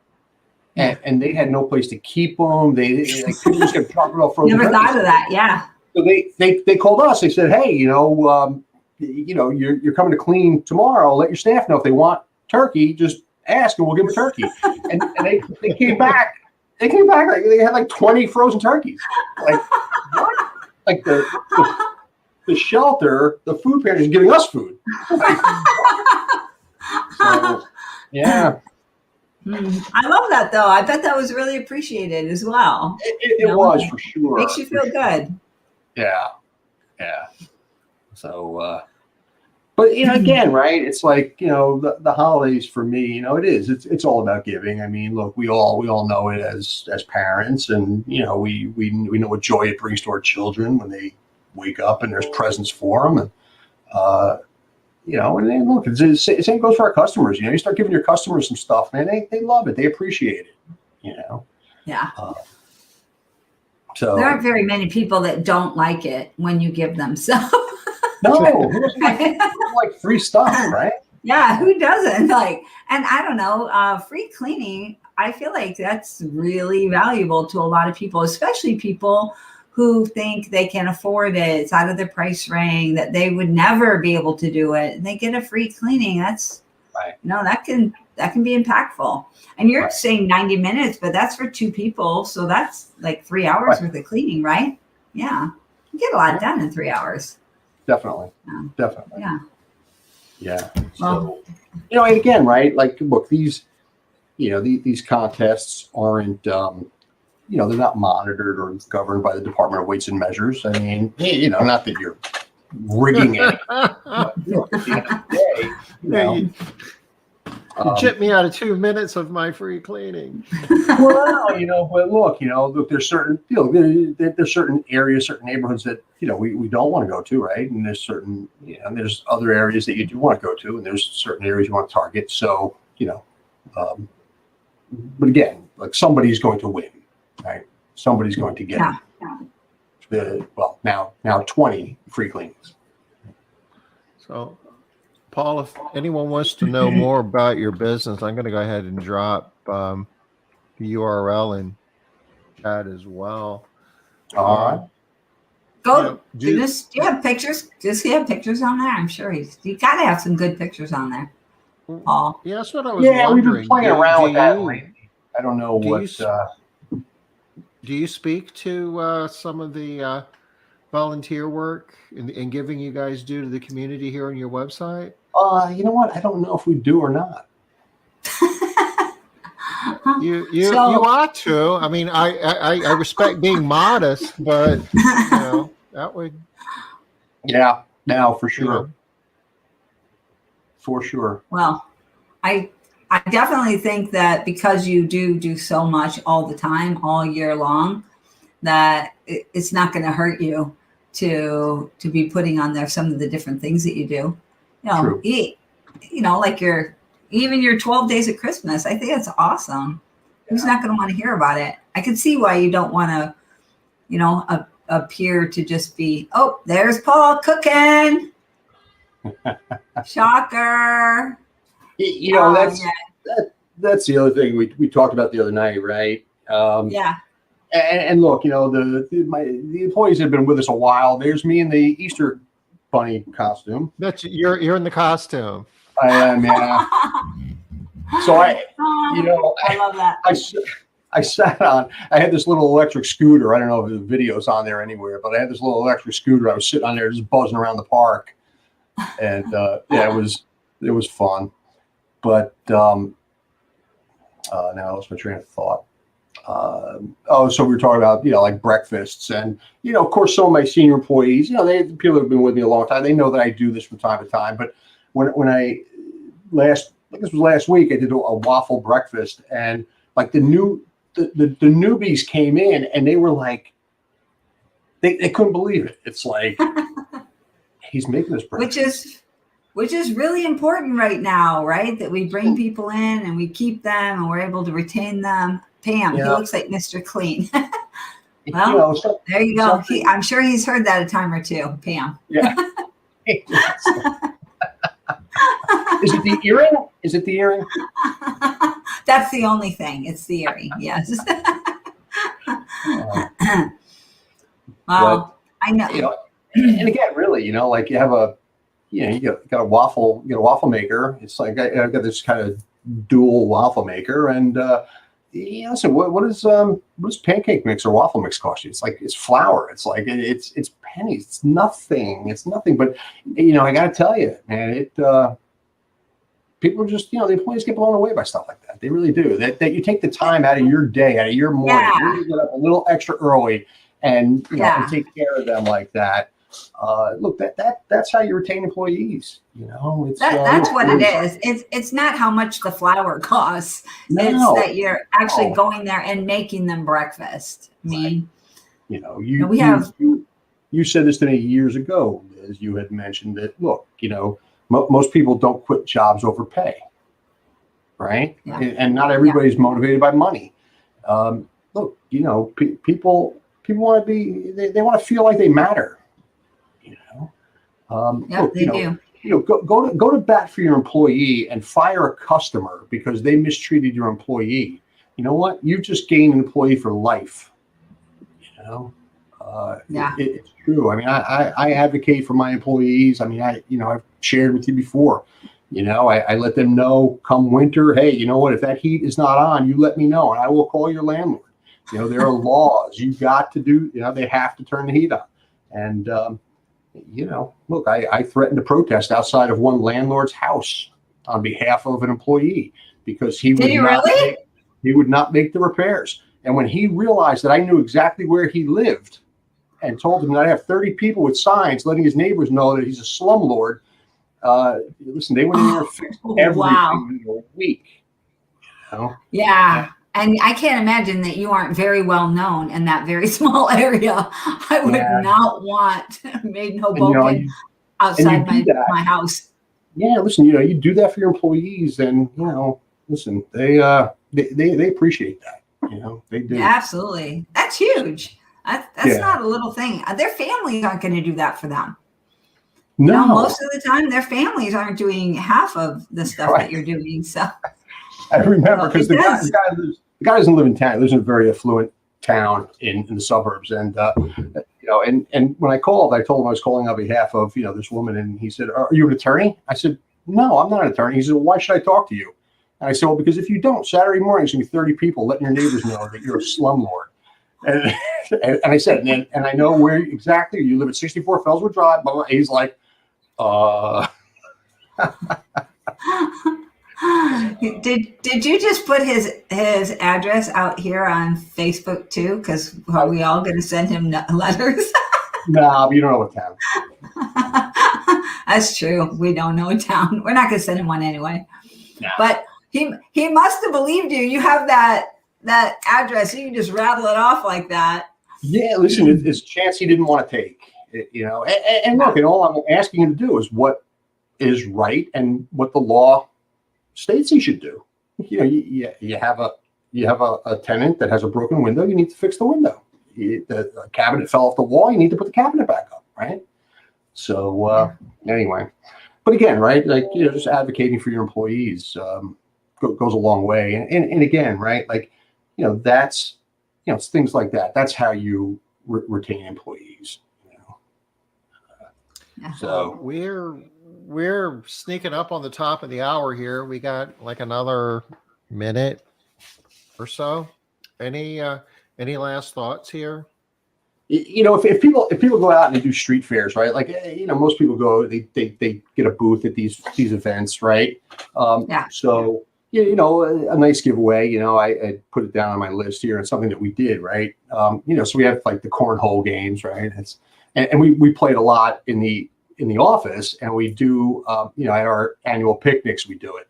and they had no place to keep them. They people just got dropping off frozen. Never turkeys. thought of that. Yeah. So they called us. They said, hey, you're coming to clean tomorrow. Let your staff know if they want turkey. Just ask, and we'll give them turkey. and they came back. They came back like they had 20 frozen turkeys. Like what? Like the shelter, the food pantry is giving us food. So, yeah. I love that, though. I bet that was really appreciated as well. It was, for sure. Makes you feel good. Yeah. So, but again, right? It's like the holidays for me. It's all about giving. I mean, look, we all know it as parents, and we know what joy it brings to our children when they wake up and there's presents for them, and and then look, the same goes for our customers. You start giving your customers some stuff, man. They love it. They appreciate it. Yeah. So there aren't very many people that don't like it when you give them stuff. No, who doesn't like free stuff, right? Yeah, who doesn't? And I don't know, free cleaning, I feel like that's really valuable to a lot of people, especially people who think they can afford it. It's out of their price range, that they would never be able to do it. And they get a free cleaning. That's right. That can be impactful. And you're saying 90 minutes, but that's for 2 people. So that's like 3 hours worth of cleaning, right? Yeah. You get a lot done in 3 hours. Definitely. Yeah. Definitely. Yeah. Well, so, and again, right? Like, look, these contests aren't, they're not monitored or governed by the Department of Weights and Measures. I mean, not that you're rigging it. But, at the end of the day, you chipped me out of 2 minutes of my free cleaning. Well, but look, there's certain, there's certain areas, certain neighborhoods that, we don't want to go to, right? And there's certain, and there's other areas that you do want to go to, and there's certain areas you want to target. So, but again, like somebody's going to win, right? Somebody's going to get now 20 free cleanings. So, Paul, if anyone wants to know more about your business, I'm going to go ahead and drop the URL in chat as well. All right. Go. Do you have pictures? Does he have pictures on there? I'm sure you got to have some good pictures on there, Paul. Yeah, that's what I was wondering. We've been playing around with that lately. I don't know what. Do you speak to some of the volunteer work and giving you guys do to the community here on your website? You know what? I don't know if we do or not. You ought to. I mean, I respect being modest, but that would. Yeah, now for sure. know. For sure. Well, I definitely think that because you do so much all the time, all year long, that it's not going to hurt you to be putting on there some of the different things that you do. True. Like even your 12 days at Christmas. I think that's awesome. Who's not going to want to hear about it? I can see why you don't want to, appear to just be, oh, there's Paul cooking. Shocker. That's the other thing we talked about the other night, right? Yeah. And look, the employees have been with us a while. There's me in the Easter bunny costume. That's you're in the costume. I am, yeah. So I love that. I sat on. I had this little electric scooter. I don't know if the video's on there anywhere, but I had this little electric scooter. I was sitting on there just buzzing around the park, and it was fun. But now I lost my train of thought. So we were talking about like breakfasts, and of course some of my senior employees, people that have been with me a long time, they know that I do this from time to time. But when I this was last week, I did a waffle breakfast, and like the newbies came in and they were like, they couldn't believe it. It's like he's making this breakfast. Which is really important right now, right? That we bring people in and we keep them and we're able to retain them. Pam, he looks like Mr. Clean. Well, there you go. I'm sure he's heard that a time or two, Pam. Yeah. Is it the earring? Is it the earring? That's the only thing. It's the earring. Yes. Well, I know. And again, really, like you have you got a waffle maker. It's like I've got this kind of dual waffle maker, and so what does pancake mix or waffle mix cost you? It's like it's flour. It's like it's pennies. It's nothing. But I got to tell you, man, people are just the employees get blown away by stuff like that. They really do. That you take the time out of your day, out of your morning, you get up a little extra early, and and take care of them like that. Look, that's how you retain employees. That's what it is. It's not how much the flour costs. No. It's that you're actually going there and making them breakfast. I mean, you said this to me years ago, as you had mentioned that. Look, most people don't quit jobs over pay, right? Yeah. And not everybody's motivated by money. Look, people want to be. They want to feel like they matter. They do. Go to bat for your employee and fire a customer because they mistreated your employee. You know what? You just gained an employee for life. It's true. I mean, I advocate for my employees. I mean, I've shared with you before. I let them know come winter. Hey, you know what? If that heat is not on, you let me know, and I will call your landlord. There are laws. You got to do. They have to turn the heat on, and. Look, I threatened to protest outside of one landlord's house on behalf of an employee because he would not make the repairs. And when he realized that I knew exactly where he lived and told him that I have 30 people with signs letting his neighbors know that he's a slumlord, listen, they went in there and fixed everything in a week. Yeah. And I can't imagine that you aren't very well known in that very small area. I would not want made no Boken outside my house. Yeah, listen, you do that for your employees, and listen, they appreciate that. They do. Yeah, absolutely, that's huge. That's not a little thing. Their families aren't going to do that for them. No, most of the time, their families aren't doing half of the stuff that you're doing. So I remember because the guy doesn't live in town. He lives in a very affluent town in the suburbs. And, and when I called, I told him I was calling on behalf of, this woman. And he said, are you an attorney? I said, no, I'm not an attorney. He said, well, why should I talk to you? And I said, well, because if you don't, Saturday morning, there's going to be 30 people letting your neighbors know that you're a slumlord. And I said, and I know where exactly you live at 64 Fellswood Drive. Blah, blah. He's like, Did you just put his address out here on Facebook too? Because are we all going to send him letters? No, you don't know what town. That's true. We don't know a town. We're not going to send him one anyway. No. But he must have believed you. You have that address. You can just rattle it off like that. Yeah, listen, it's a chance he didn't want to take. And look, and all I'm asking him to do is what is right and what the law states he should do. You have a tenant that has a broken window. You need to fix the window. The cabinet fell off the wall. You need to put the cabinet back up, right? So anyway, but again, right, like just advocating for your employees goes a long way. And again, right, like that's it's things like that. That's how you retain employees. So we're sneaking up on the top of the hour here. We got like another minute or so. Any last thoughts here? If people go out and they do street fairs, right? Like most people go, they get a booth at these events, right? So a nice giveaway. I put it down on my list here, and something that we did, right? So we have like the cornhole games, right? And we played a lot in the office, and we do at our annual picnics we do it.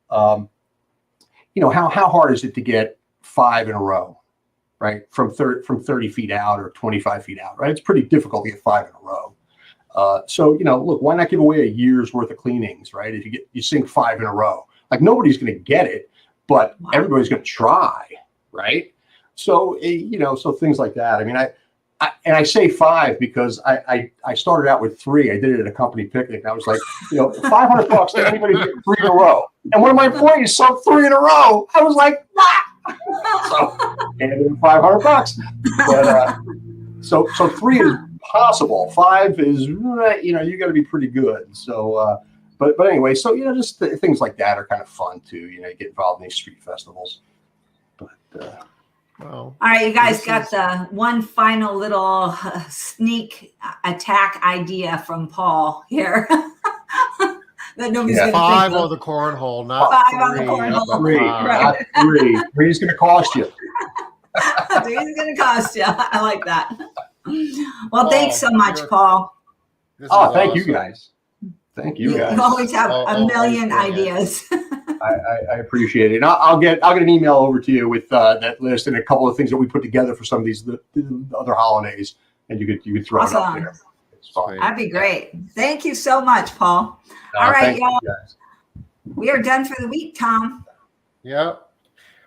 How hard is it to get 5 in a row, right? From 30 feet out or 25 feet out, right? It's pretty difficult to get 5 in a row. So look, why not give away a year's worth of cleanings, right? If you sink 5 in a row, like nobody's going to get it, but everybody's going to try, right? So so things like that. I mean, I say 5 because I started out with 3. I did it at a company picnic. And I was like, $500 to anybody get 3 in a row. And one of my employees saw 3 in a row. I was like, so handed him $500. But so 3 is possible. 5 is you got to be pretty good. So but anyway, so just things like that are kind of fun too. You get involved in these street festivals. But all right, you guys got the one final little sneak attack idea from Paul here. That nobody's going to 5 think on the cornhole, not 5 on the 3. cornhole. 3, Right. not 3. 3 is going to cost you. 3 is going to cost you. I like that. Well, thanks so much, Paul. Thank you guys. Thank you guys. You always have a million ideas. I appreciate it. And I'll get an email over to you with that list and a couple of things that we put together for some of these the other holidays, and you could throw it up there. It's fine. That'd be great. Thank you so much, Paul. All right, y'all. We are done for the week, Tom. Yeah,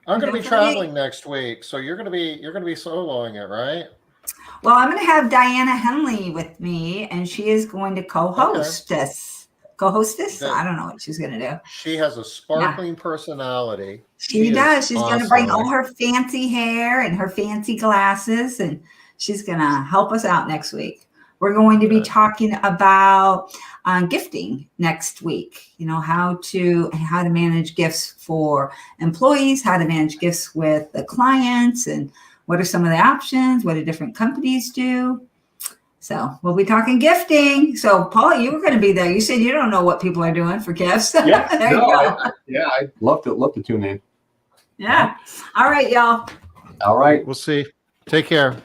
I'm going to be traveling next week, so you're going to be soloing it, right? Well, I'm going to have Diana Henley with me, and she is going to co-host this. Co-hostess? I don't know what she's going to do. She has a sparkling personality. She does. She's going to bring all her fancy hair and her fancy glasses, and she's going to help us out next week. We're going to be talking about gifting next week. How to manage gifts for employees, how to manage gifts with the clients, and what are some of the options? What do different companies do? So we'll be talking gifting. So Paul, you were going to be there. You said you don't know what people are doing for gifts. Yeah, there you go. I'd love to tune in. Yeah. All right, y'all. All right. We'll see. Take care.